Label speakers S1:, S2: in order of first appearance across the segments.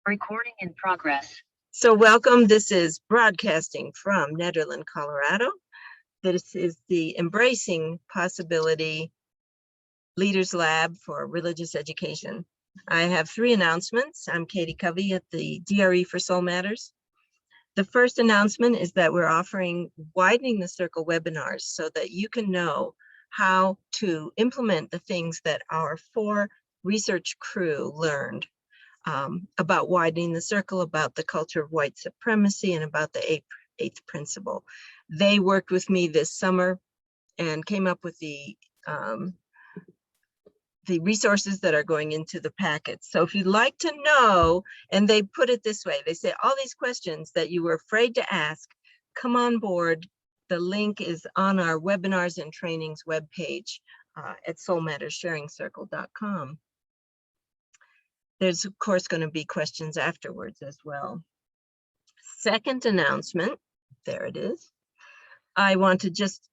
S1: Recording in progress.
S2: So welcome. This is broadcasting from Nederland, Colorado. This is the Embracing Possibility Leaders Lab for Religious Education. I have three announcements. I'm Katie Covey at the DRE for Soul Matters. The first announcement is that we're offering Widening the Circle webinars so that you can know how to implement the things that our four research crew learned about widening the circle, about the culture of white supremacy, and about the eighth principle. They worked with me this summer and came up with the resources that are going into the packets. So if you'd like to know, and they put it this way, they say all these questions that you were afraid to ask, come on board. The link is on our webinars and trainings webpage at soulmatterssharingcircle.com. There's, of course, going to be questions afterwards as well. Second announcement, there it is. I want to just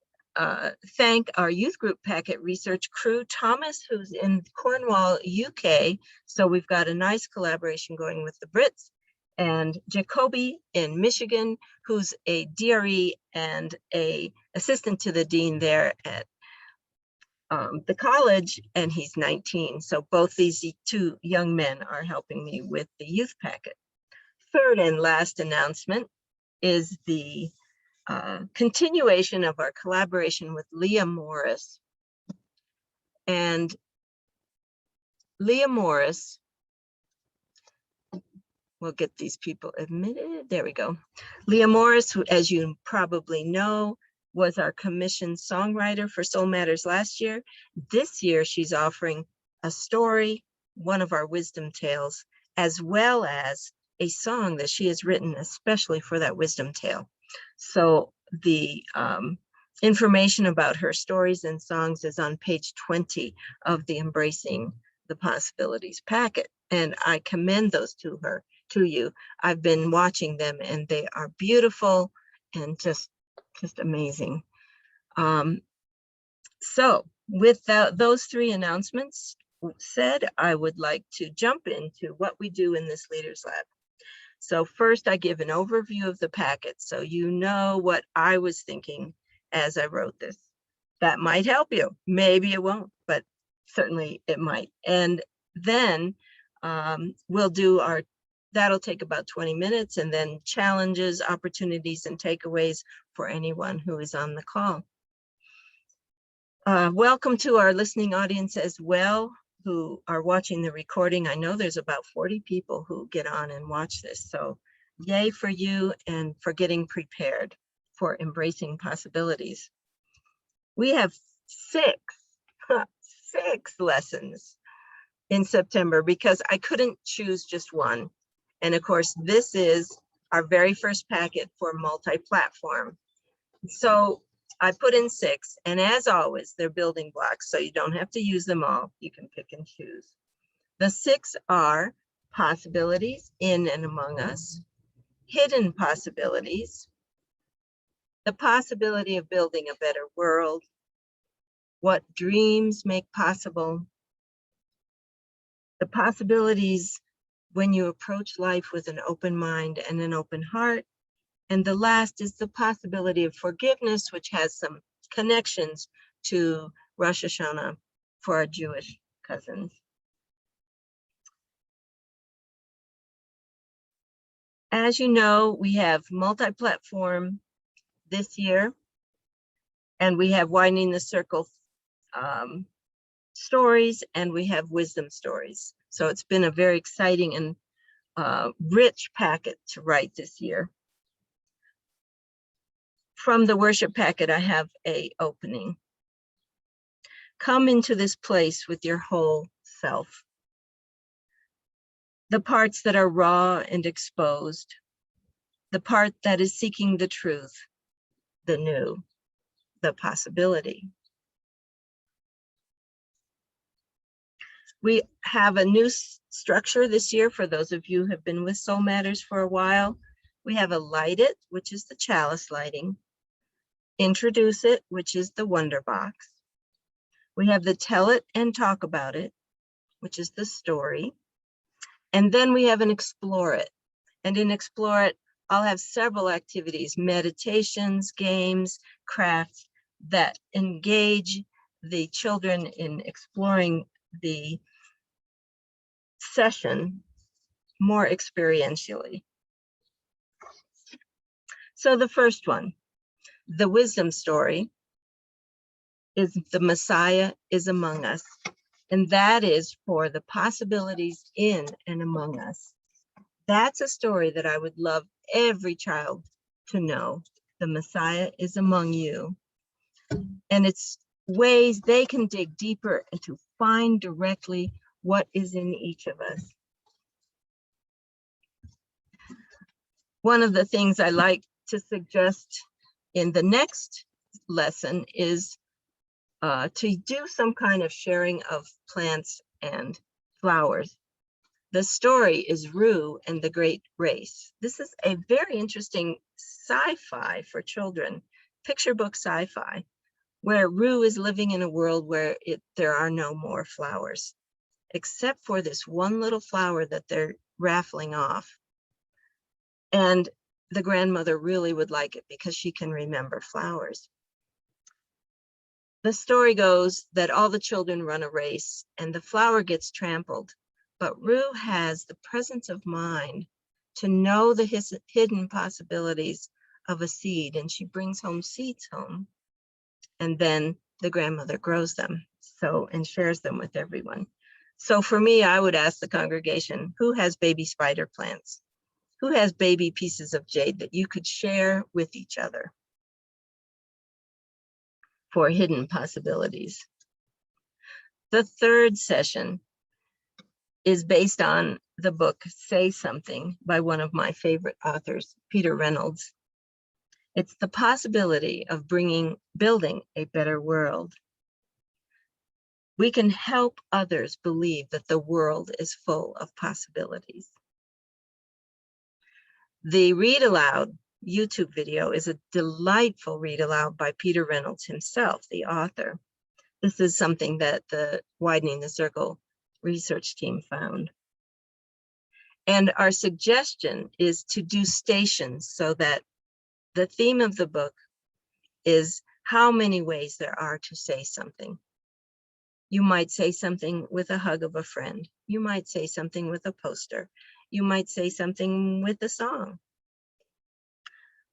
S2: thank our youth group packet research crew, Thomas, who's in Cornwall, UK. So we've got a nice collaboration going with the Brits, and Jacoby in Michigan, who's a DRE and a assistant to the dean there at the college, and he's 19. So both these two young men are helping me with the youth packet. Third and last announcement is the continuation of our collaboration with Leah Morris. And Leah Morris, we'll get these people admitted. There we go. Leah Morris, who, as you probably know, was our commissioned songwriter for Soul Matters last year. This year, she's offering a story, one of our wisdom tales, as well as a song that she has written especially for that wisdom tale. So the information about her stories and songs is on page 20 of the Embracing the Possibilities packet. And I commend those to you. I've been watching them and they are beautiful and just amazing. So with those three announcements said, I would like to jump into what we do in this Leaders Lab. So first I give an overview of the packet so you know what I was thinking as I wrote this. That might help you. Maybe it won't, but certainly it might. And then we'll do that'll take about 20 minutes, and then challenges, opportunities, and takeaways for anyone who is on the call. Welcome to our listening audience as well, who are watching the recording. I know there's about 40 people who get on and watch this, so yay for you and for getting prepared for Embracing Possibilities. We have six lessons in September because I couldn't choose just one. And of course, this is our very first packet for multi-platform. So I put in 6, and as always, they're building blocks, so you don't have to use them all. You can pick and choose. The 6 are possibilities in and among us, hidden possibilities, the possibility of building a better world, what dreams make possible, the possibilities when you approach life with an open mind and an open heart. And the last is the possibility of forgiveness, which has some connections to Rosh Hashanah for our Jewish cousins. As you know, we have multi-platform this year, and we have Widening the Circle stories, and we have wisdom stories. So it's been a very exciting and rich packet to write this year. From the worship packet, I have an opening. Come into this place with your whole self. The parts that are raw and exposed, the part that is seeking the truth, the new, the possibility. We have a new structure this year for those of you who have been with Soul Matters for a while. We have a Light It, which is the chalice lighting. Introduce It, which is the Wonder Box. We have the Tell It and Talk About It, which is the story. And then we have an Explore It. And in Explore It, I'll have several activities, meditations, games, crafts that engage the children in exploring the session more experientially. So the first one, the wisdom story, is the Messiah is among us. And that is for the possibilities in and among us. That's a story that I would love every child to know. The Messiah is among you. And it's ways they can dig deeper and to find directly what is in each of us. One of the things I like to suggest in the next lesson is to do some kind of sharing of plants and flowers. The story is Rue and the Great Race. This is a very interesting sci-fi for children, picture book sci-fi, where Rue is living in a world where there are no more flowers, except for this one little flower that they're raffling off. And the grandmother really would like it because she can remember flowers. The story goes that all the children run a race and the flower gets trampled, but Rue has the presence of mind to know the hidden possibilities of a seed, and she brings home seeds home. And then the grandmother grows them and shares them with everyone. So for me, I would ask the congregation, who has baby spider plants? Who has baby pieces of jade that you could share with each other for hidden possibilities? The third session is based on the book Say Something by one of my favorite authors, Peter Reynolds. It's the possibility of building a better world. We can help others believe that the world is full of possibilities. The read aloud YouTube video is a delightful read aloud by Peter Reynolds himself, the author. This is something that the Widening the Circle research team found. And our suggestion is to do stations so that the theme of the book is how many ways there are to say something. You might say something with a hug of a friend. You might say something with a poster. You might say something with a song.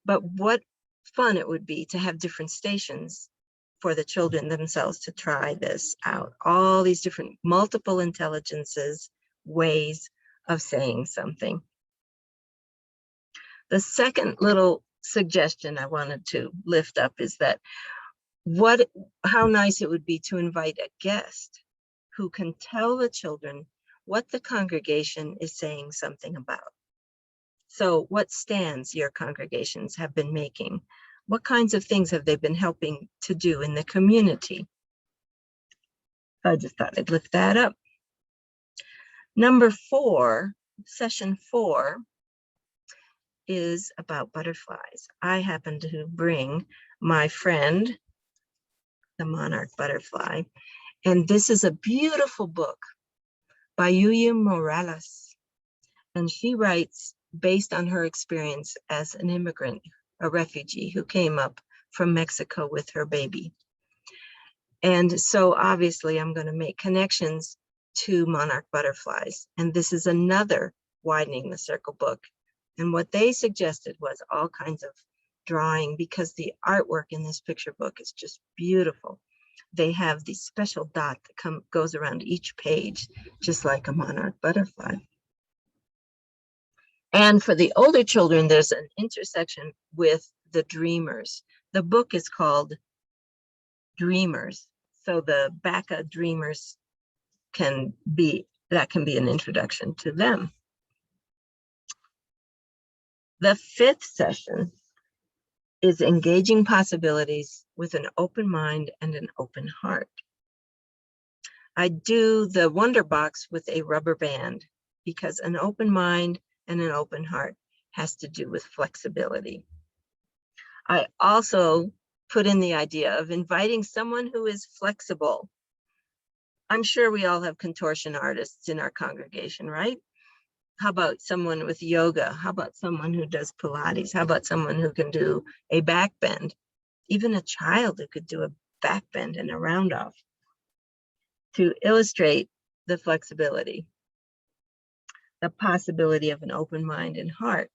S2: But what fun it would be to have different stations for the children themselves to try this out. All these different multiple intelligences, ways of saying something. The second little suggestion I wanted to lift up is that how nice it would be to invite a guest who can tell the children what the congregation is saying something about. So what stands your congregations have been making? What kinds of things have they been helping to do in the community? I just thought I'd lift that up. Number 4, session 4, is about butterflies. I happen to bring my friend, the monarch butterfly, and this is a beautiful book by Yuya Morales. And she writes based on her experience as an immigrant, a refugee who came up from Mexico with her baby. And so obviously I'm going to make connections to monarch butterflies. And this is another Widening the Circle book. And what they suggested was all kinds of drawing, because the artwork in this picture book is just beautiful. They have the special dot that goes around each page, just like a monarch butterfly. And for the older children, there's an intersection with the dreamers. The book is called Dreamers. So the BACA dreamers can be an introduction to them. The 5th session is engaging possibilities with an open mind and an open heart. I do the Wonder Box with a rubber band because an open mind and an open heart has to do with flexibility. I also put in the idea of inviting someone who is flexible. I'm sure we all have contortion artists in our congregation, right? how about someone with yoga? How about someone who does Pilates? How about someone who can do a back bend? Even a child who could do a back bend and a round off, to illustrate the flexibility, the possibility of an open mind and heart.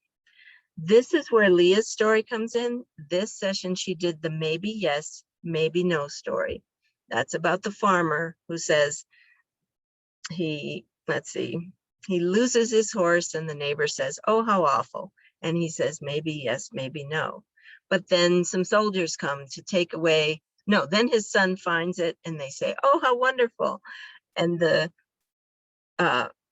S2: This is where Leah's story comes in. This session, she did the maybe yes, maybe no story. That's about the farmer who says he loses his horse and the neighbor says, oh, how awful. And he says, maybe yes, maybe no. But then some soldiers come to take away, no, then his son finds it and they say, oh, how wonderful. And the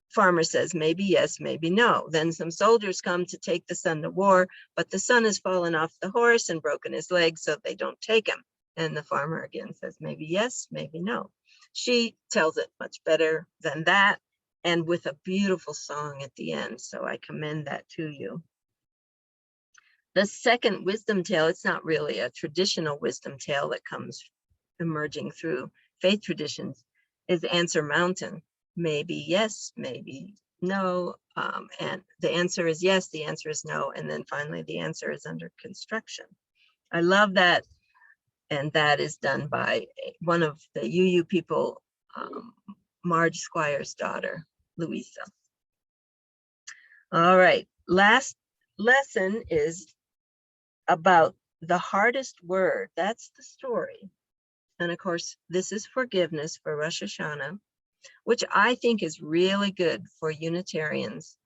S2: farmer says, maybe yes, maybe no. Then some soldiers come to take the son to war, but the son has fallen off the horse and broken his leg, so they don't take him. And the farmer again says, maybe yes, maybe no. She tells it much better than that, and with a beautiful song at the end. So I commend that to you. The second wisdom tale, it's not really a traditional wisdom tale that comes emerging through faith traditions, is Answer Mountain. Maybe yes, maybe no. And the answer is yes, the answer is no. And then finally, the answer is under construction. I love that. And that is done by one of the UU people, Marge Squire's daughter, Louisa. All right, last lesson is about the hardest word. That's the story. And of course, this is forgiveness for Rosh Hashanah, which I think is really good for Unitarians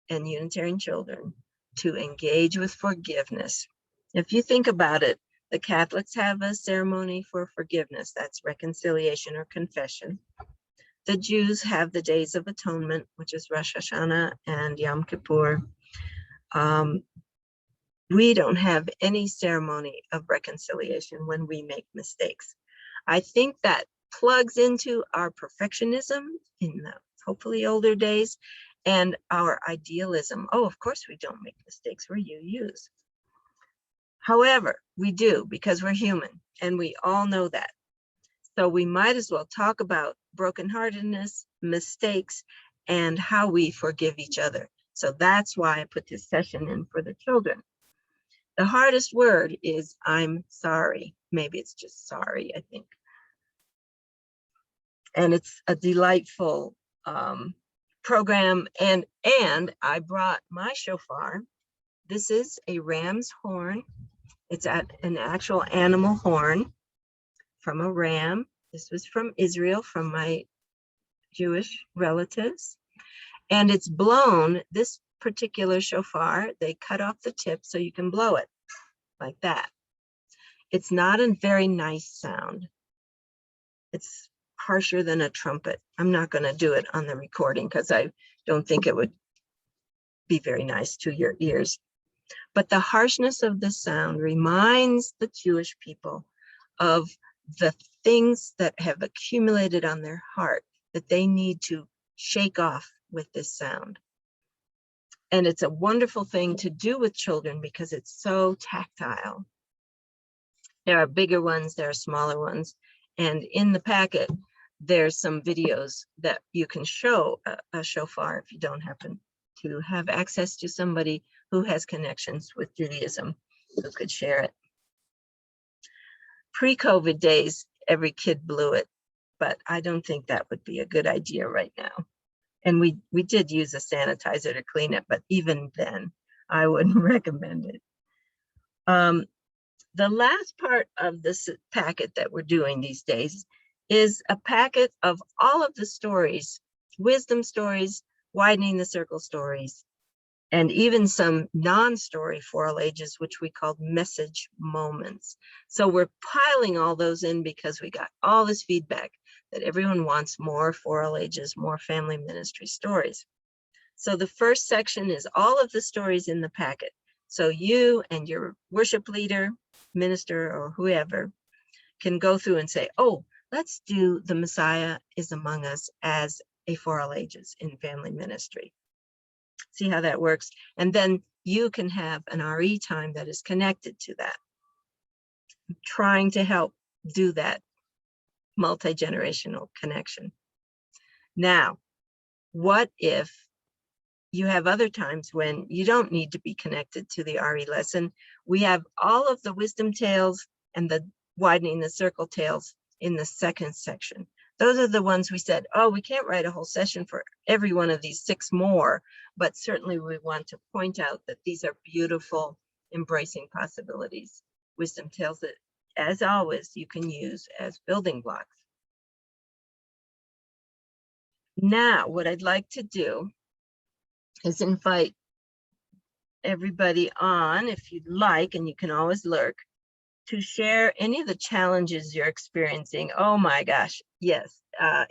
S2: and Unitarian children to engage with forgiveness. If you think about it, the Catholics have a ceremony for forgiveness. That's reconciliation or confession. The Jews have the Days of Atonement, which is Rosh Hashanah and Yom Kippur. We don't have any ceremony of reconciliation when we make mistakes. I think that plugs into our perfectionism in the hopefully older days and our idealism. Oh, of course we don't make mistakes, we're UUs. However, we do, because we're human and we all know that. So we might as well talk about brokenheartedness, mistakes, and how we forgive each other. So that's why I put this session in for the children. The hardest word is I'm sorry. Maybe it's just sorry, I think. And it's a delightful program. And I brought my shofar. This is a ram's horn. It's an actual animal horn from a ram. This was from Israel, from my Jewish relatives. And it's blown, this particular shofar, they cut off the tip so you can blow it like that. It's not a very nice sound. It's harsher than a trumpet. I'm not going to do it on the recording because I don't think it would be very nice to your ears. But the harshness of the sound reminds the Jewish people of the things that have accumulated on their heart that they need to shake off with this sound. And it's a wonderful thing to do with children because it's so tactile. There are bigger ones, there are smaller ones. And in the packet, there's some videos that you can show a shofar if you don't happen to have access to somebody who has connections with Judaism who could share it. Pre-COVID days, every kid blew it, but I don't think that would be a good idea right now. And we did use a sanitizer to clean it, but even then, I wouldn't recommend it. The last part of this packet that we're doing these days is a packet of all of the stories, wisdom stories, widening the circle stories, and even some non-story for all ages, which we called message moments. So we're piling all those in because we got all this feedback that everyone wants more for all ages, more family ministry stories. So the first section is all of the stories in the packet. So you and your worship leader, minister, or whoever can go through and say, oh, let's do the Messiah is among us as a for all ages in family ministry. See how that works. And then you can have an RE time that is connected to that. I'm trying to help do that multi-generational connection. Now, what if you have other times when you don't need to be connected to the RE lesson. We have all of the wisdom tales and the widening the circle tales in the second section. Those are the ones we said, oh, we can't write a whole session for every one of these 6 more, but certainly we want to point out that these are beautiful, embracing possibilities. Wisdom tales that, as always, you can use as building blocks. Now, what I'd like to do is invite everybody on, if you'd like, and you can always lurk, to share any of the challenges you're experiencing. Oh my gosh, yes,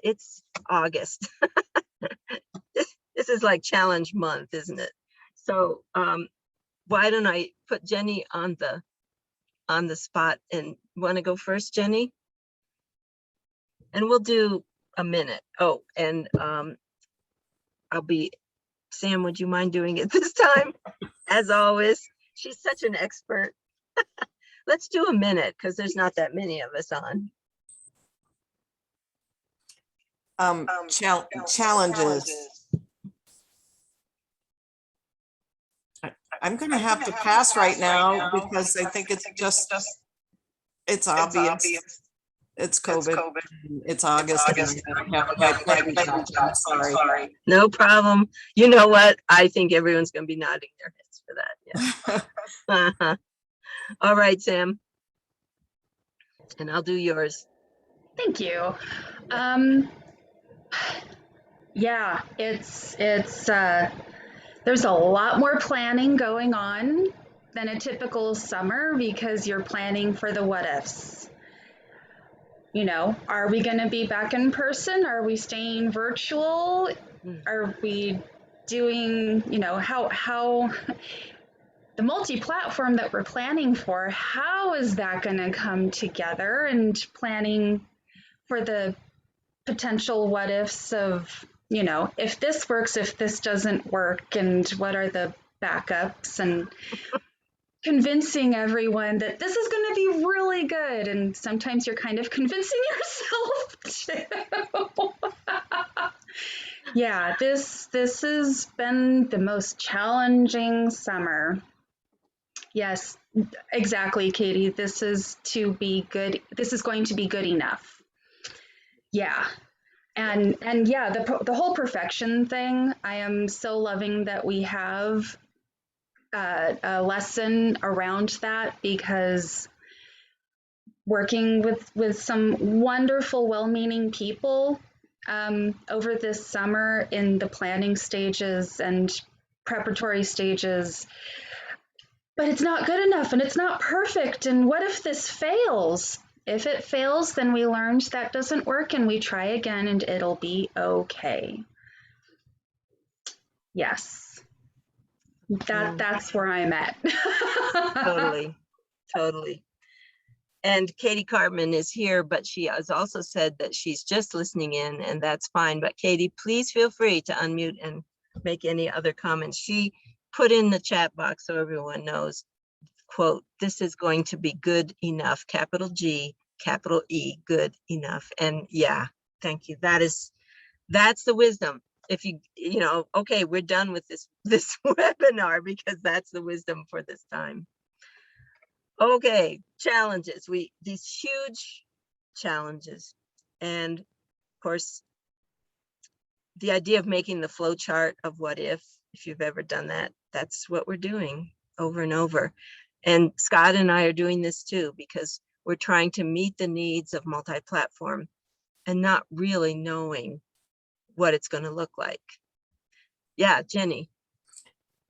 S2: it's August. This is like challenge month, isn't it? So why don't I put Jenny on the spot, and want to go first, Jenny? And we'll do a minute. Oh, and Sam, would you mind doing it this time? As always, she's such an expert. Let's do a minute because there's not that many of us on.
S1: Challenges. I'm going to have to pass right now because I think it's obvious. It's COVID. It's August. I'm sorry.
S2: No problem. You know what? I think everyone's going to be nodding their heads for that. Yeah. All right, Sam. And I'll do yours.
S3: Thank you. Yeah, it's there's a lot more planning going on than a typical summer because you're planning for the what ifs. You know, are we going to be back in person? Are we staying virtual? Are we doing, you know, how the multi-platform that we're planning for, how is that going to come together, and planning for the potential what ifs of, you know, if this works, if this doesn't work, and what are the backups, and convincing everyone that this is going to be really good. And sometimes you're kind of convincing yourself too. Yeah, this has been the most challenging summer. Yes, exactly, Katie. This is to be good. This is going to be good enough. Yeah. And yeah, the whole perfection thing, I am so loving that we have a lesson around that, because working with some wonderful, well-meaning people over this summer in the planning stages and preparatory stages, but it's not good enough and it's not perfect. And what if this fails? If it fails, then we learned that doesn't work and we try again and it'll be okay. Yes. That's where I'm at.
S2: Totally. And Katie Cartman is here, but she has also said that she's just listening in, and that's fine. But Katie, please feel free to unmute and make any other comments. She put in the chat box so everyone knows, quote, this is going to be good enough, capital G, capital E, good enough. And yeah, thank you. That's the wisdom. If you know, okay, we're done with this webinar, because that's the wisdom for this time. Okay, challenges. These huge challenges, and of course, the idea of making the flow chart of what if you've ever done that, that's what we're doing over and over. And Scott and I are doing this too, because we're trying to meet the needs of multi-platform and not really knowing what it's going to look like. Yeah, Jenny.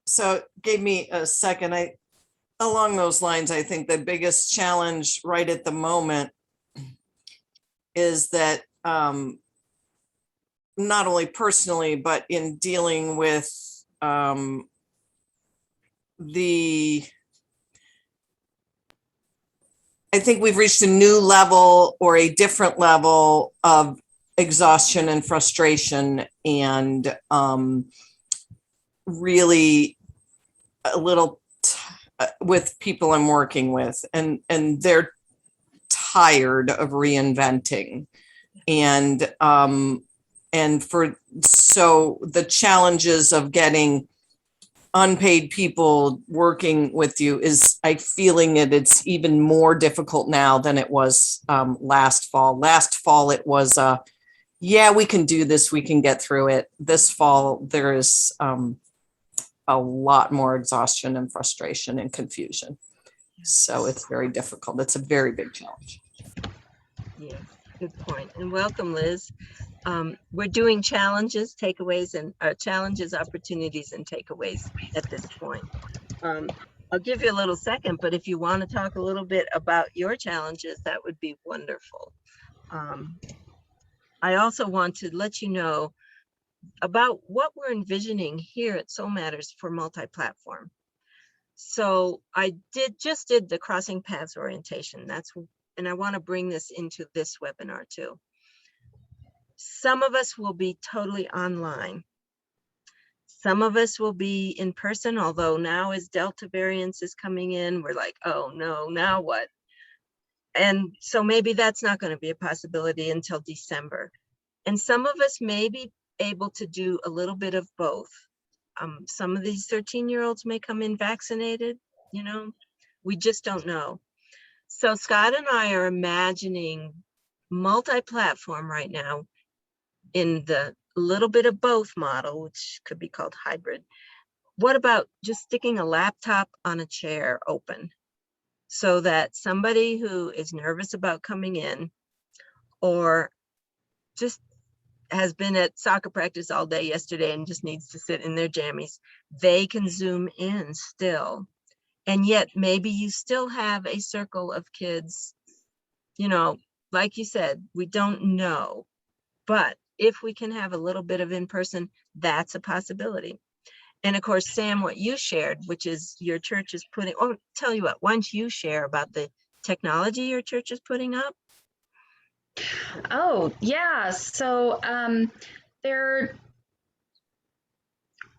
S1: So gave me a second. Along those lines, I think the biggest challenge right at the moment is that not only personally, but in dealing with I think we've reached a new level, or a different level of exhaustion and frustration, and really a little with people I'm working with, and they're tired of reinventing, and so the challenges of getting unpaid people working with you is, I feeling it's even more difficult now than it was last fall. Last fall, it was, yeah, we can do this. We can get through it. This fall, there is a lot more exhaustion and frustration and confusion. So it's very difficult. It's a very big challenge.
S2: Yes, good point. And welcome, Liz. We're doing challenges, takeaways, and challenges, opportunities, and takeaways at this point. I'll give you a little second, but if you want to talk a little bit about your challenges, that would be wonderful. I also want to let you know about what we're envisioning here at Soul Matters for multi-platform. So I just did the Crossing Paths orientation. And I want to bring this into this webinar too. Some of us will be totally online. Some of us will be in person, although now as Delta variants is coming in, we're like, oh no, now what? And so maybe that's not going to be a possibility until December. And some of us may be able to do a little bit of both. Some of these 13-year-olds may come in vaccinated, you know, we just don't know. So Scott and I are imagining multi-platform right now in the little bit of both model, which could be called hybrid. What about just sticking a laptop on a chair open so that somebody who is nervous about coming in or just has been at soccer practice all day yesterday and just needs to sit in their jammies, they can zoom in still. And yet maybe you still have a circle of kids, you know, like you said, we don't know, but if we can have a little bit of in-person, that's a possibility. And of course, Sam, what you shared, which is your church is putting, oh, tell you what, why don't you share about the technology your church is putting up?
S3: Oh, yeah. So they're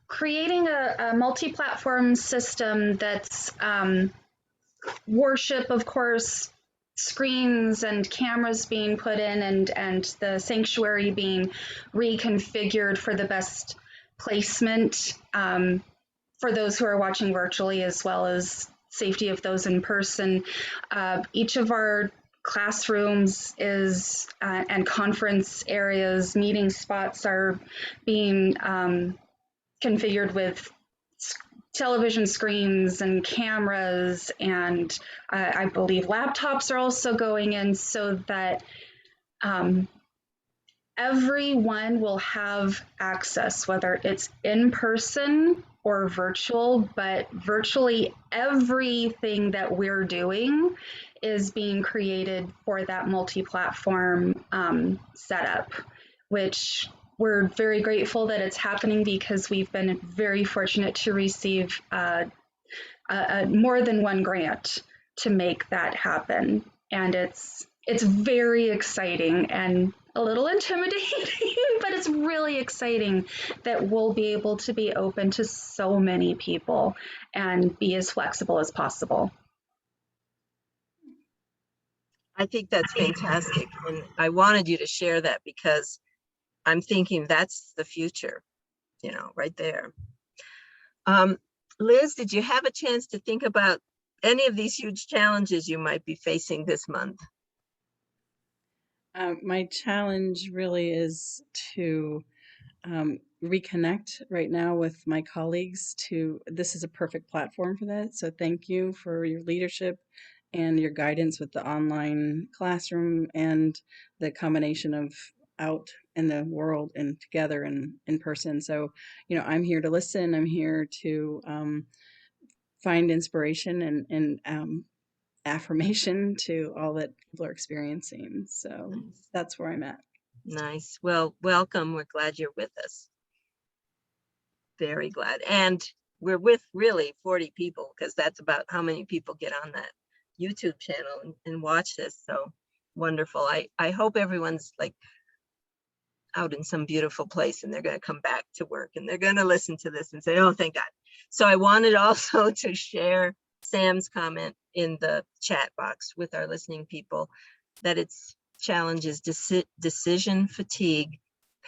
S3: creating a multi-platform system that's worship, of course, screens and cameras being put in, and the sanctuary being reconfigured for the best placement for those who are watching virtually, as well as safety of those in person. Each of our classrooms is and conference areas, meeting spots are being configured with television screens and cameras, and I believe laptops are also going in so that everyone will have access, whether it's in person or virtual, but virtually everything that we're doing is being created for that multi-platform setup, which we're very grateful that it's happening because we've been very fortunate to receive more than one grant to make that happen. And it's very exciting and a little intimidating, but it's really exciting that we'll be able to be open to so many people and be as flexible as possible.
S2: I think that's fantastic. And I wanted you to share that because I'm thinking that's the future, you know, right there. Liz, did you have a chance to think about any of these huge challenges you might be facing this month?
S4: My challenge really is to reconnect right now with my colleagues. This is a perfect platform for that. So thank you for your leadership and your guidance with the online classroom and the combination of out in the world and together and in person. So, you know, I'm here to listen. I'm here to find inspiration and affirmation to all that people are experiencing. So that's where I'm at.
S2: Nice. Well, welcome. We're glad you're with us. Very glad. And we're with really 40 people because that's about how many people get on that YouTube channel and watch this. So wonderful. I hope everyone's like out in some beautiful place and they're going to come back to work and they're going to listen to this and say, oh, thank God. So I wanted also to share Sam's comment in the chat box with our listening people that it's challenges decision fatigue,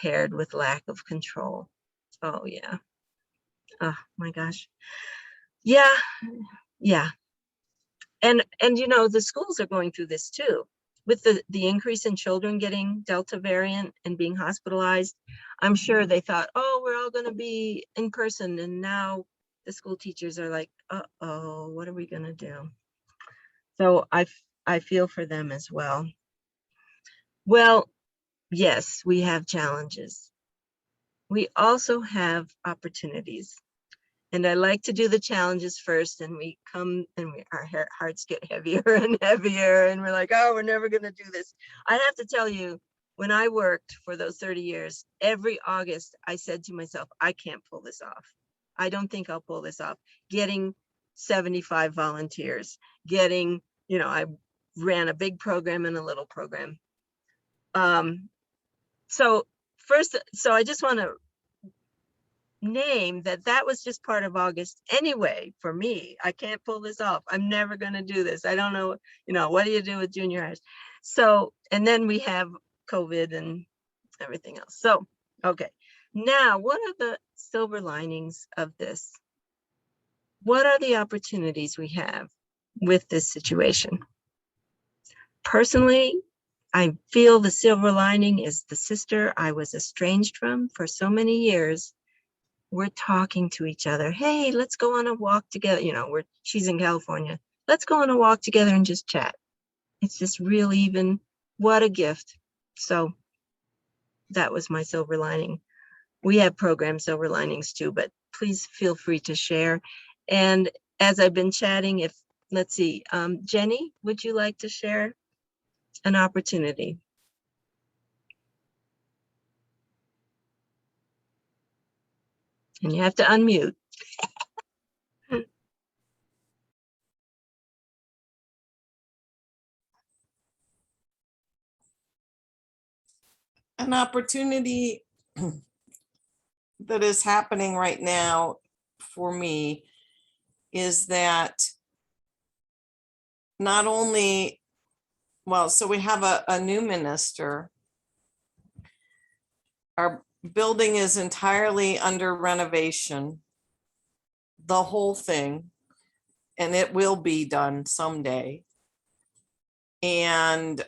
S2: paired with lack of control. Oh yeah. Oh my gosh. Yeah. Yeah. And you know, the schools are going through this too. With the increase in children getting Delta variant and being hospitalized, I'm sure they thought, oh, we're all going to be in person. And now the school teachers are like, uh-oh, what are we going to do? So I feel for them as well. Well, yes, we have challenges. We also have opportunities. And I like to do the challenges first, and we come and our hearts get heavier and heavier, and we're like, oh, we're never going to do this. I have to tell you, when I worked for those 30 years, every August, I said to myself, I can't pull this off. I don't think I'll pull this off. Getting 75 volunteers, getting, you know, I ran a big program and a little program. So I just want to name that was just part of August anyway. For me, I can't pull this off. I'm never going to do this. I don't know, you know, what do you do with junior highs? So, and then we have COVID and everything else. So, okay, now what are the silver linings of this? What are the opportunities we have with this situation? Personally, I feel the silver lining is the sister I was estranged from for so many years. We're talking to each other. Hey, let's go on a walk together. You know, she's in California. Let's go on a walk together and just chat. It's just really even, what a gift. So that was my silver lining. We have program silver linings too, but please feel free to share. And as I've been chatting, let's see, Jenny, would you like to share an opportunity? And you have to unmute.
S1: An opportunity that is happening right now for me is that not only, well, so we have a new minister. Our building is entirely under renovation, the whole thing, and it will be done someday. And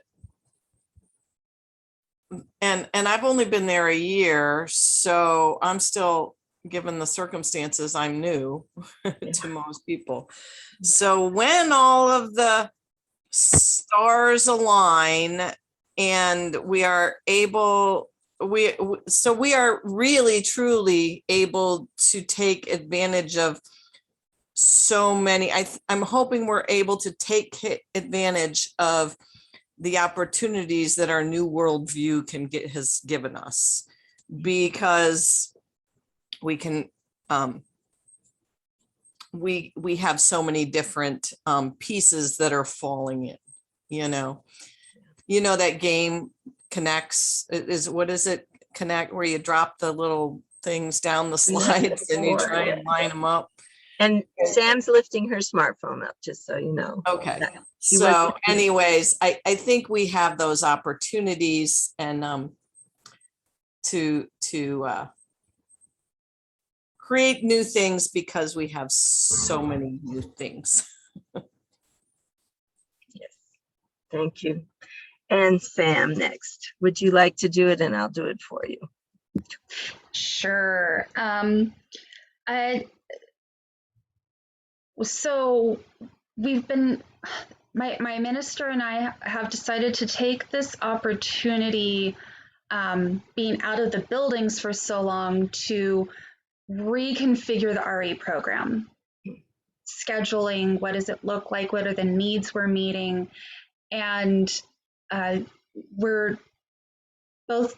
S1: I've only been there a year, so I'm still, given the circumstances, I'm new to most people. So when all of the stars align and we are able, we are really truly able to take advantage of so many. I'm hoping we're able to take advantage of the opportunities that our new worldview has given us, because we can we have so many different pieces that are falling in, you know that game Connects what is it, Connect, where you drop the little things down the slides and you try and line them up.
S2: And Sam's lifting her smartphone up, just so you know.
S1: Okay. So anyways, I think we have those opportunities, and to create new things, because we have so many new things.
S2: Yes. Thank you. And Sam, next. Would you like to do it, and I'll do it for you?
S3: Sure. So we've been, my minister and I have decided to take this opportunity, being out of the buildings for so long, to reconfigure the RE program. Scheduling, what does it look like? What are the needs we're meeting? And we're both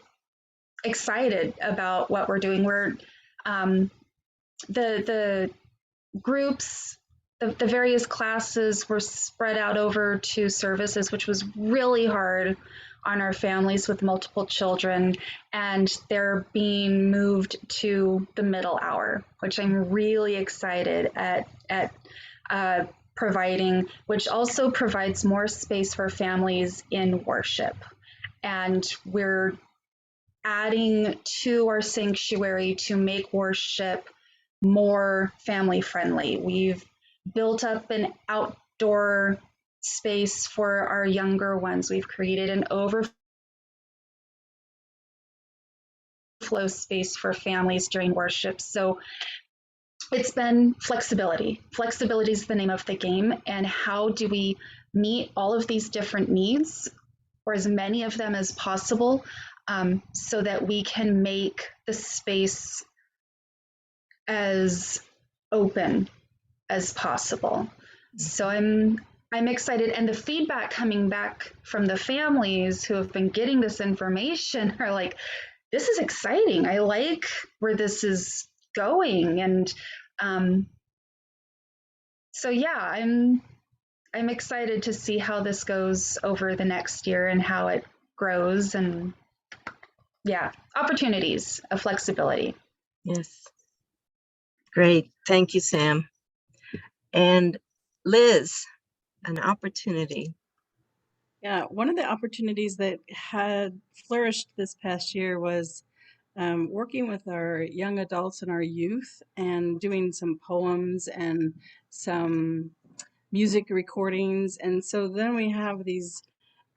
S3: excited about what we're doing. We're the groups, the various classes were spread out over 2 services, which was really hard on our families with multiple children, and they're being moved to the middle hour, which I'm really excited at providing, which also provides more space for families in worship. And we're adding to our sanctuary to make worship more family friendly. We've built up an outdoor space for our younger ones. We've created an overflow space for families during worship. So it's been flexibility. Flexibility is the name of the game. And how do we meet all of these different needs, or as many of them as possible, so that we can make the space as open as possible. So I'm excited, and the feedback coming back from the families who have been getting this information are like, this is exciting. I like where this is going, and so yeah, I'm excited to see how this goes over the next year and how it grows, and yeah, opportunities of flexibility.
S2: Yes. Great. Thank you, Sam. And Liz, an opportunity.
S4: Yeah, one of the opportunities that had flourished this past year was working with our young adults and our youth and doing some poems and some music recordings. And so then we have these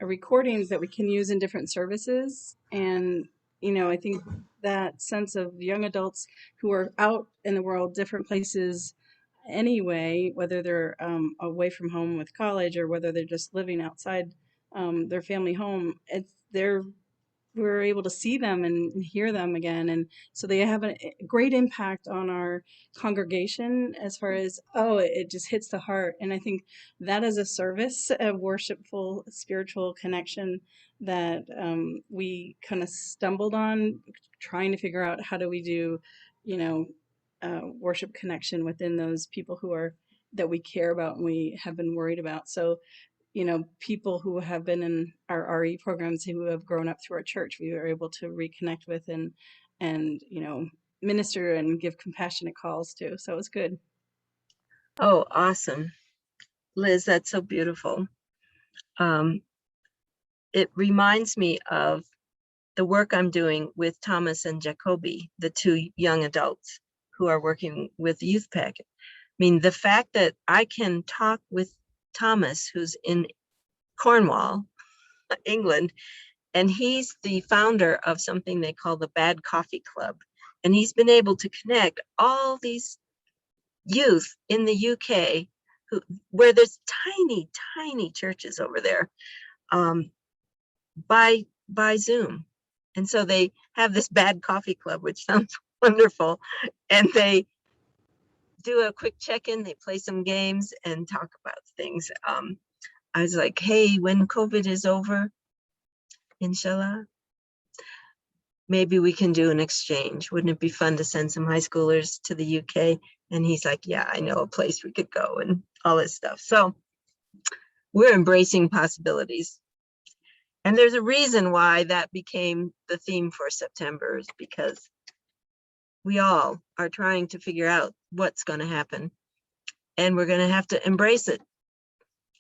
S4: recordings that we can use in different services. And, I think that sense of young adults who are out in the world, different places anyway, whether they're away from home with college or whether they're just living outside their family home, we're able to see them and hear them again. And so they have a great impact on our congregation as far as, it just hits the heart. And I think that is a service, a worshipful spiritual connection that we kind of stumbled on, trying to figure out how do we do, worship connection within those people that we care about and we have been worried about. So people who have been in our RE programs who have grown up through our church, we were able to reconnect with and minister and give compassionate calls to. So it was good.
S2: Oh, awesome. Liz, that's so beautiful. It reminds me of the work I'm doing with Thomas and Jacoby, the two young adults who are working with Youth Packet. I mean, the fact that I can talk with Thomas, who's in Cornwall, England, and he's the founder of something they call the Bad Coffee Club. And he's been able to connect all these youth in the UK where there's tiny, tiny churches over there by Zoom. And so they have this Bad Coffee Club, which sounds wonderful. And they do a quick check-in, they play some games and talk about things. I was like, hey, when COVID is over, inshallah, maybe we can do an exchange. Wouldn't it be fun to send some high schoolers to the UK? And he's like, yeah, I know a place we could go and all this stuff. So we're embracing possibilities. And there's a reason why that became the theme for September, is because we all are trying to figure out what's going to happen. And we're going to have to embrace it.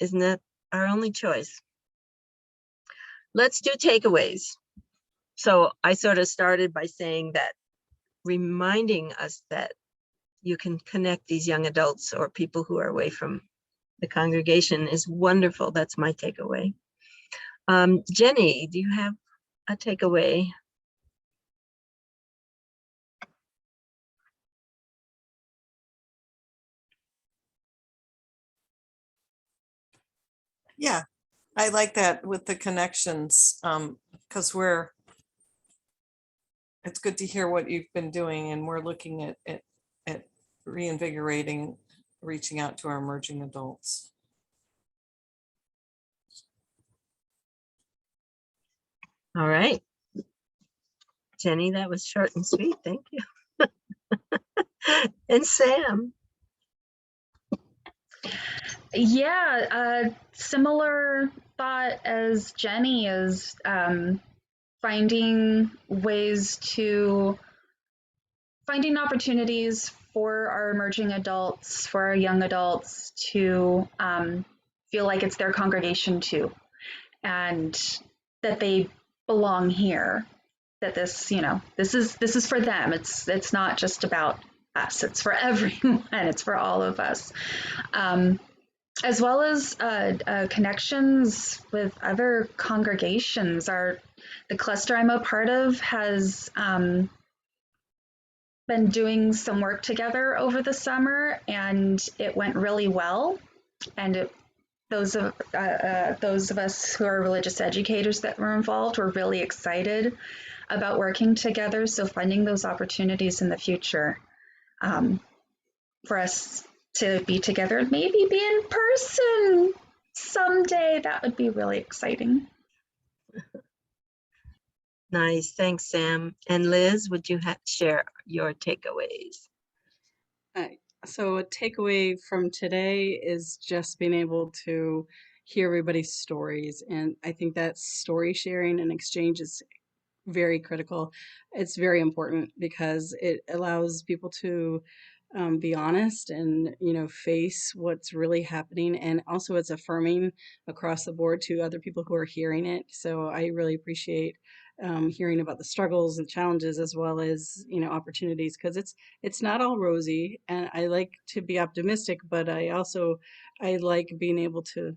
S2: Isn't that our only choice? Let's do takeaways. So I sort of started by saying that, reminding us that you can connect these young adults or people who are away from the congregation is wonderful. That's my takeaway. Jenny, do you have a takeaway?
S1: Yeah, I like that with the connections, because it's good to hear what you've been doing, and we're looking at reinvigorating, reaching out to our emerging adults.
S2: All right. Jenny, that was short and sweet. Thank you. And Sam.
S3: Yeah, similar thought as Jenny is finding opportunities for our emerging adults, for our young adults to feel like it's their congregation too, and that they belong here, that this, this is for them. It's not just about us. It's for everyone. It's for all of us. As well as connections with other congregations. The cluster I'm a part of has been doing some work together over the summer, and it went really well. And those of us who are religious educators that were involved were really excited about working together. So finding those opportunities in the future for us to be together and maybe be in person someday, that would be really exciting.
S2: Nice, thanks, Sam. And Liz, would you share your takeaways?
S4: So a takeaway from today is just being able to hear everybody's stories. And I think that story sharing and exchange is very critical. It's very important because it allows people to be honest and face what's really happening, and also it's affirming across the board to other people who are hearing it. So I really appreciate hearing about the struggles and challenges as well as opportunities, because it's not all rosy, and I like to be optimistic, but I like being able to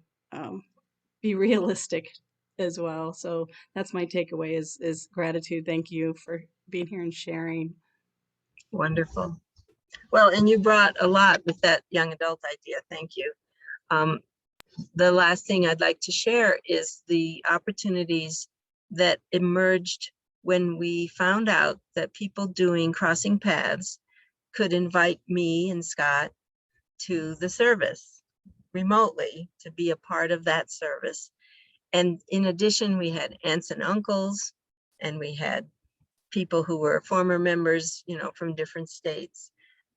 S4: be realistic as well. So that's my takeaway is gratitude. Thank you for being here and sharing.
S2: Wonderful. Well, and you brought a lot with that young adult idea. Thank you. The last thing I'd like to share is the opportunities that emerged when we found out that people doing crossing paths could invite me and Scott to the service remotely to be a part of that service. And in addition, we had aunts and uncles, and we had people who were former members, from different states.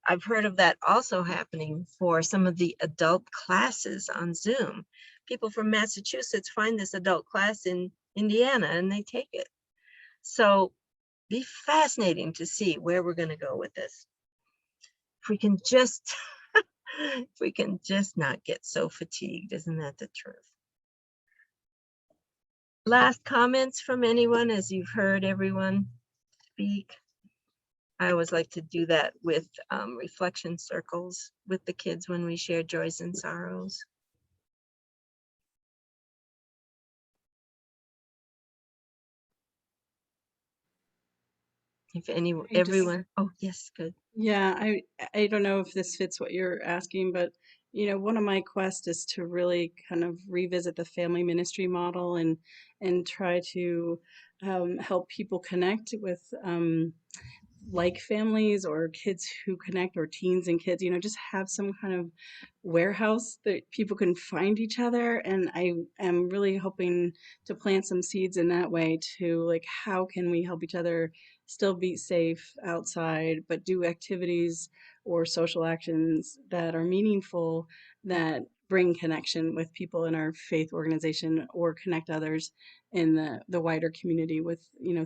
S2: I've heard of that also happening for some of the adult classes on Zoom. People from Massachusetts find this adult class in Indiana and they take it. So be fascinating to see where we're going to go with this. If we can just, if we can just not get so fatigued, isn't that the truth? Last comments from anyone as you've heard everyone speak? I always like to do that with reflection circles with the kids when we share joys and sorrows. If everyone, oh yes, good.
S4: Yeah, I don't know if this fits what you're asking, but one of my quests is to really kind of revisit the family ministry model and try to help people connect with like families or kids who connect, or teens and kids, just have some kind of warehouse that people can find each other. And I am really hoping to plant some seeds in that way to, like, how can we help each other still be safe outside, but do activities or social actions that are meaningful, that bring connection with people in our faith organization, or connect others in the wider community with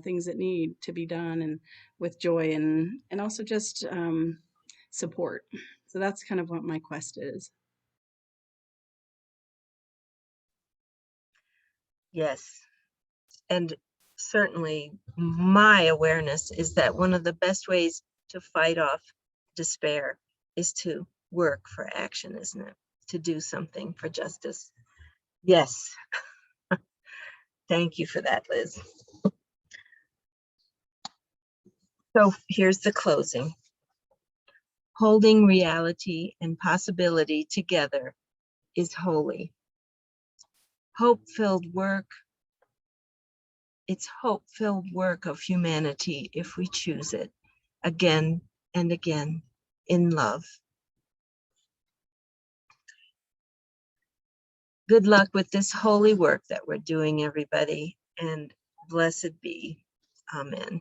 S4: things that need to be done, and with joy, and also just support. So that's kind of what my quest is.
S2: Yes, and certainly my awareness is that one of the best ways to fight off despair is to work for action, isn't it? To do something for justice. Yes. Thank you for that, Liz. So here's the closing. Holding reality and possibility together is holy. Hope-filled work. It's hope-filled work of humanity if we choose it again and again in love. Good luck with this holy work that we're doing, everybody, and blessed be. Amen.